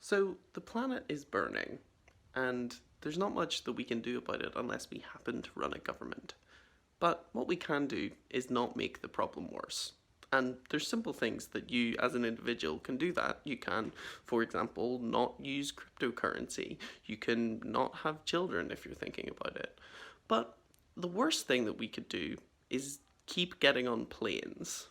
So the planet is burning, and there's not much that we can do about it unless we happen to run a government. But what we can do is not make the problem worse. And there's simple things that you as an individual can do that. You can, for example, not use cryptocurrency. You can not have children if you're thinking about it. But the worst thing that we could do is keep getting on planes.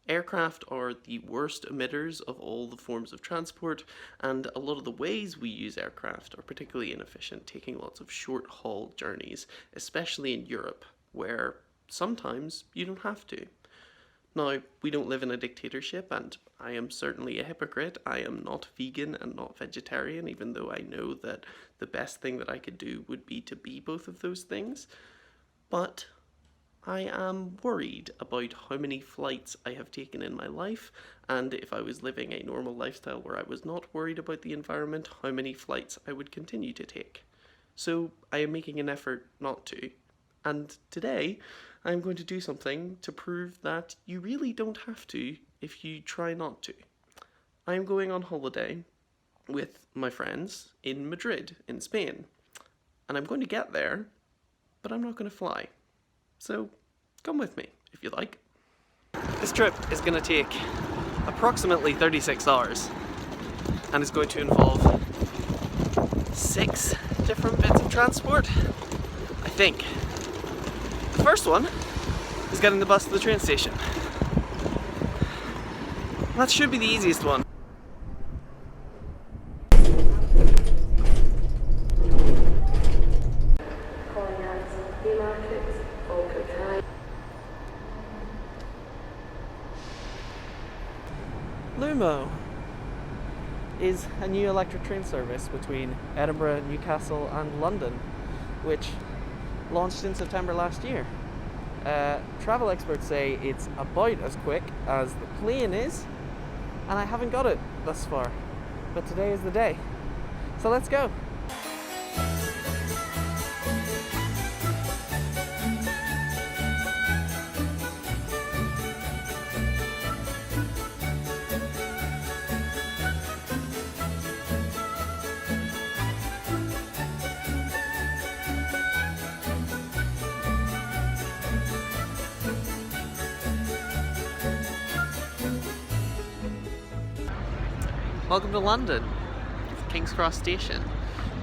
Aircraft are the worst emitters of all the forms of transport, and a lot of the ways we use aircraft are particularly inefficient, taking lots of short-haul journeys, especially in Europe, where sometimes you don't have to. Now, we don't live in a dictatorship, and I am certainly a hypocrite. I am not vegan and not vegetarian, even though I know that the best thing that I could do would be to be both of those things. But I am worried about how many flights I have taken in my life, and if I was living a normal lifestyle where I was not worried about the environment, how many flights I would continue to take. So I am making an effort not to. And today, I'm going to do something to prove that you really don't have to if you try not to. I'm going on holiday with my friends in Madrid, in Spain. And I'm going to get there, but I'm not going to fly. So come with me, if you like. This trip is going to take approximately 36 hours and is going to involve 6 different bits of transport, I think. The first one is getting the bus to the train station. That should be the easiest one. Lumo is a new electric train service between Edinburgh, Newcastle and London, which launched in September last year. Travel experts say it's about as quick as the plane is, and I haven't got it thus far, but today is the day. So let's go. Welcome to London, King's Cross Station,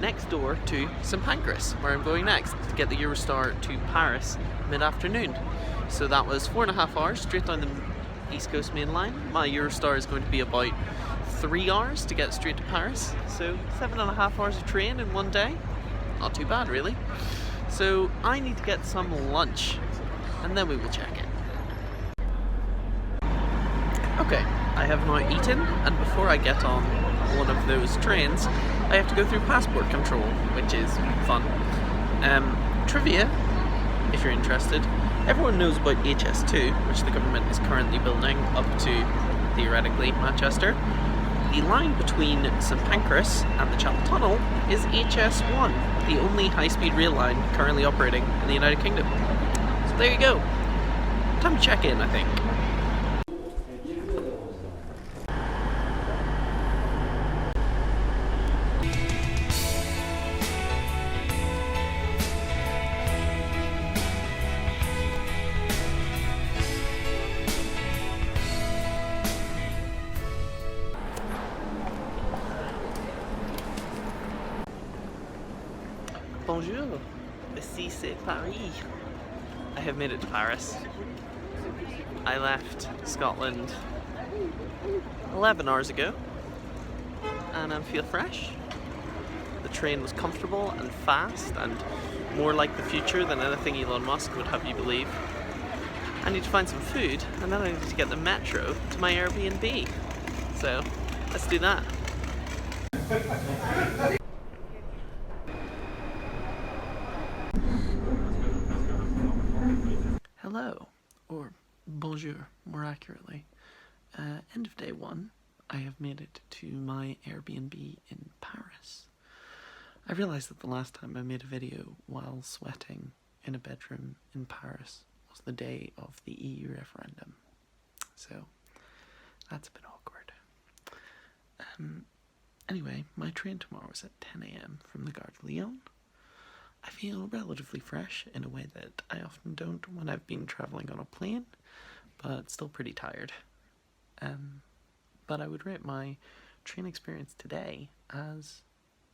next door to St Pancras, where I'm going next to get the Eurostar to Paris mid-afternoon. So that was 4.5 hours straight down the East Coast main line. My Eurostar is going to be about 3 hours to get straight to Paris, so 7.5 hours of train in one day. Not too bad, really. So I need to get some lunch, and then we will check in. Okay, I have now eaten, and before I get on one of those trains, I have to go through passport control, which is fun. Trivia, if you're interested. Everyone knows about HS2, which the government is currently building up to, theoretically, Manchester. The line between St Pancras and the Chapel Tunnel is HS1, the only high-speed rail line currently operating in the United Kingdom. So there you go. Time to check in, I think. Bonjour, ici c'est Paris. I have made it to Paris. I left Scotland 11 hours ago and I feel fresh. The train was comfortable and fast and more like the future than anything Elon Musk would have you believe. I need to find some food and then I need to get the metro to my Airbnb. So let's do that. Hello, or bonjour, more accurately. End of day 1, I have made it to my Airbnb in Paris. I realised that the last time I made a video while sweating in a bedroom in Paris was the day of the EU referendum. So, that's a bit awkward. Anyway, my train tomorrow is at 10 a.m. from the Gare de Lyon. I feel relatively fresh in a way that I often don't when I've been travelling on a plane, but still pretty tired. But I would rate my train experience today as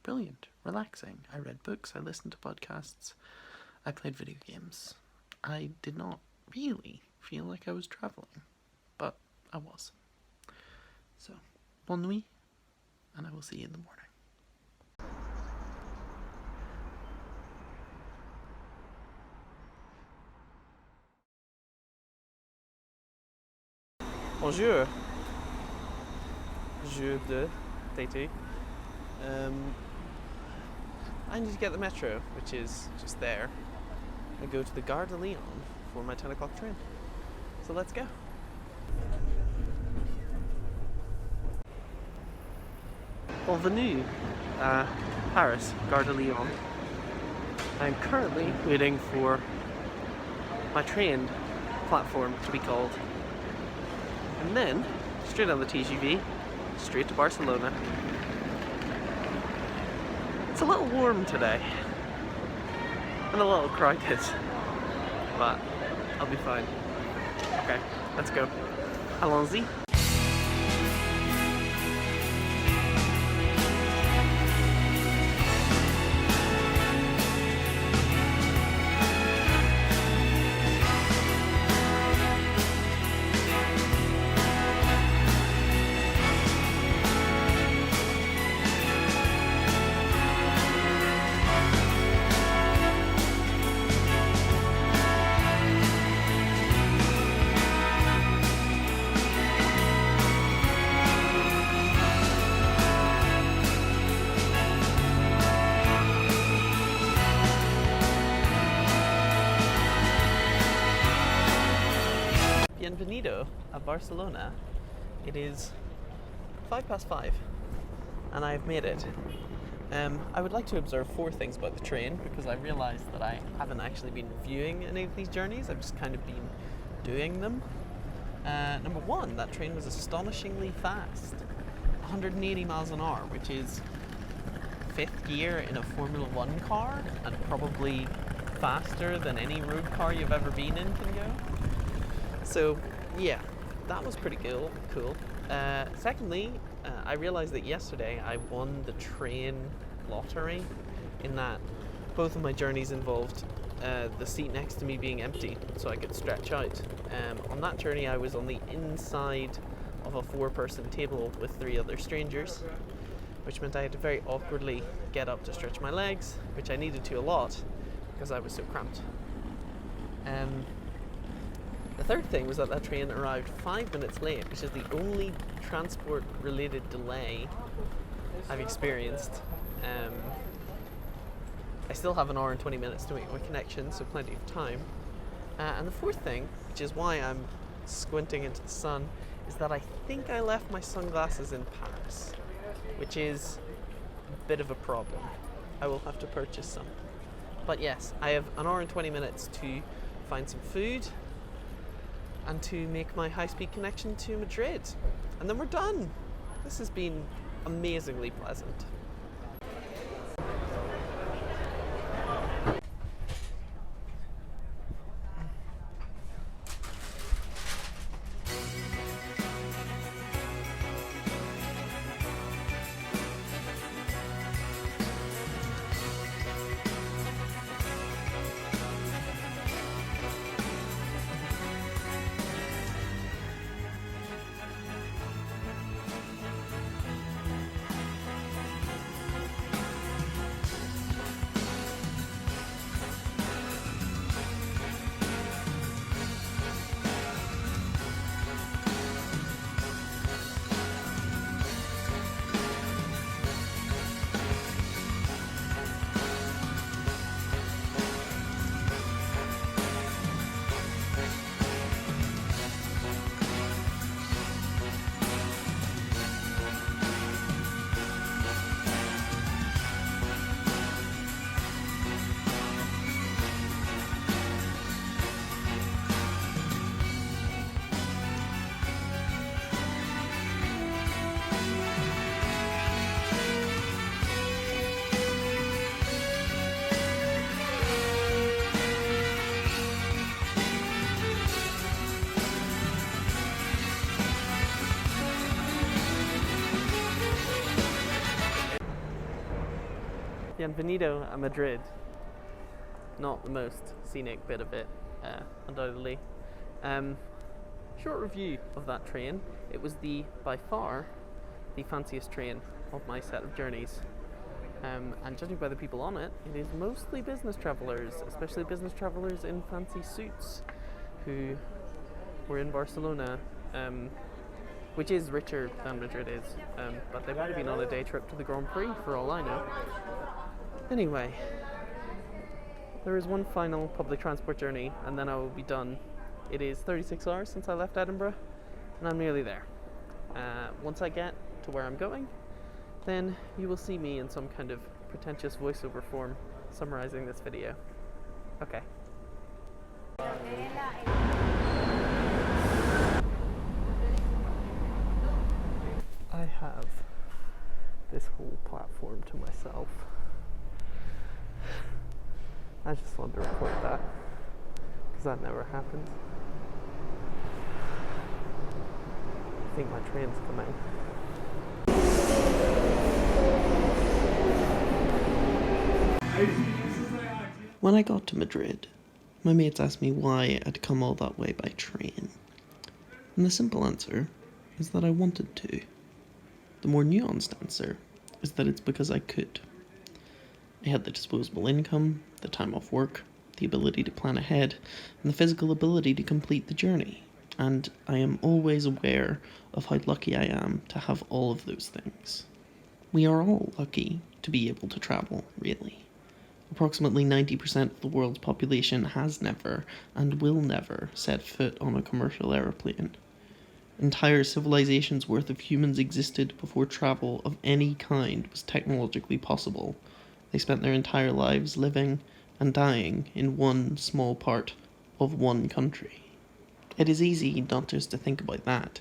brilliant, relaxing. I read books, I listened to podcasts, I played video games. I did not really feel like I was travelling, but I was. So, bonne nuit, and I will see you in the morning. Bonjour. Jour de d'été. I need to get the metro, which is just there. I go to the Gare de Lyon for my 10 o'clock train. So let's go. Bienvenue, Paris, Gare de Lyon. I'm currently waiting for my train platform to be called. And then, straight on the TGV, straight to Barcelona. It's a little warm today, and a little crowded, but I'll be fine. Okay, let's go. Allons-y. Bienvenido a Barcelona. It is 5:05 and I've made it. I would like to observe 4 things about the train because I realised that I haven't actually been reviewing any of these journeys. I've just kind of been doing them. Number 1, that train was astonishingly fast. 180 miles an hour, which is 5th gear in a Formula 1 car and probably faster than any road car you've ever been in can go. So, yeah, that was pretty cool. Secondly, I realised that yesterday I won the train lottery, in that both of my journeys involved the seat next to me being empty so I could stretch out. On that journey I was on the inside of a 4-person table with 3 other strangers, which meant I had to very awkwardly get up to stretch my legs, which I needed to a lot because I was so cramped. The third thing was that that train arrived 5 minutes late, which is the only transport-related delay I've experienced. I still have an hour and 20 minutes to make my connection, so plenty of time. And the fourth thing, which is why I'm squinting into the sun, is that I think I left my sunglasses in Paris, which is a bit of a problem. I will have to purchase some. But yes, I have an hour and 20 minutes to find some food and to make my high-speed connection to Madrid. And then we're done. This has been amazingly pleasant. Bienvenido a Madrid. Not the most scenic bit of it, undoubtedly. Short review of that train. It was by far, the fanciest train of my set of journeys. And judging by the people on it, it is mostly business travellers, especially business travellers in fancy suits, who were in Barcelona, which is richer than Madrid is, but they might have been on a day trip to the Grand Prix for all I know. Anyway, there is one final public transport journey and then I will be done. It is 36 hours since I left Edinburgh and I'm nearly there. Once I get to where I'm going, then you will see me in some kind of pretentious voiceover form summarizing this video. Okay. I have this whole platform to myself. I just wanted to record that, because that never happens. I think my train's coming. When I got to Madrid, my mates asked me why I'd come all that way by train. And the simple answer is that I wanted to. The more nuanced answer is that it's because I could. I had the disposable income, the time off work, the ability to plan ahead, and the physical ability to complete the journey. And I am always aware of how lucky I am to have all of those things. We are all lucky to be able to travel, really. Approximately 90% of the world's population has never and will never set foot on a commercial aeroplane. Entire civilizations worth of humans existed before travel of any kind was technologically possible. They spent their entire lives living and dying in one small part of one country. It is easy not just to think about that,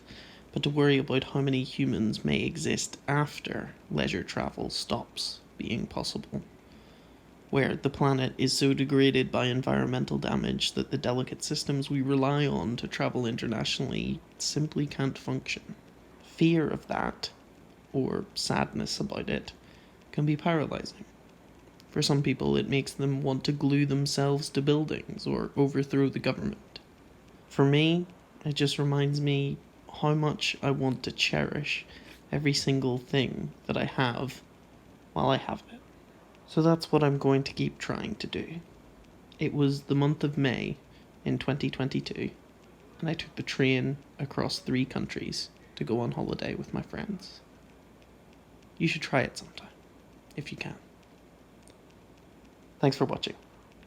but to worry about how many humans may exist after leisure travel stops being possible, where the planet is so degraded by environmental damage that the delicate systems we rely on to travel internationally simply can't function. Fear of that, or sadness about it, can be paralyzing. For some people, it makes them want to glue themselves to buildings or overthrow the government. For me, it just reminds me how much I want to cherish every single thing that I have while I have it. So that's what I'm going to keep trying to do. It was the month of May in 2022, and I took the train across 3 countries to go on holiday with my friends. You should try it sometime, if you can. Thanks for watching.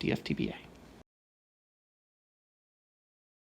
DFTBA.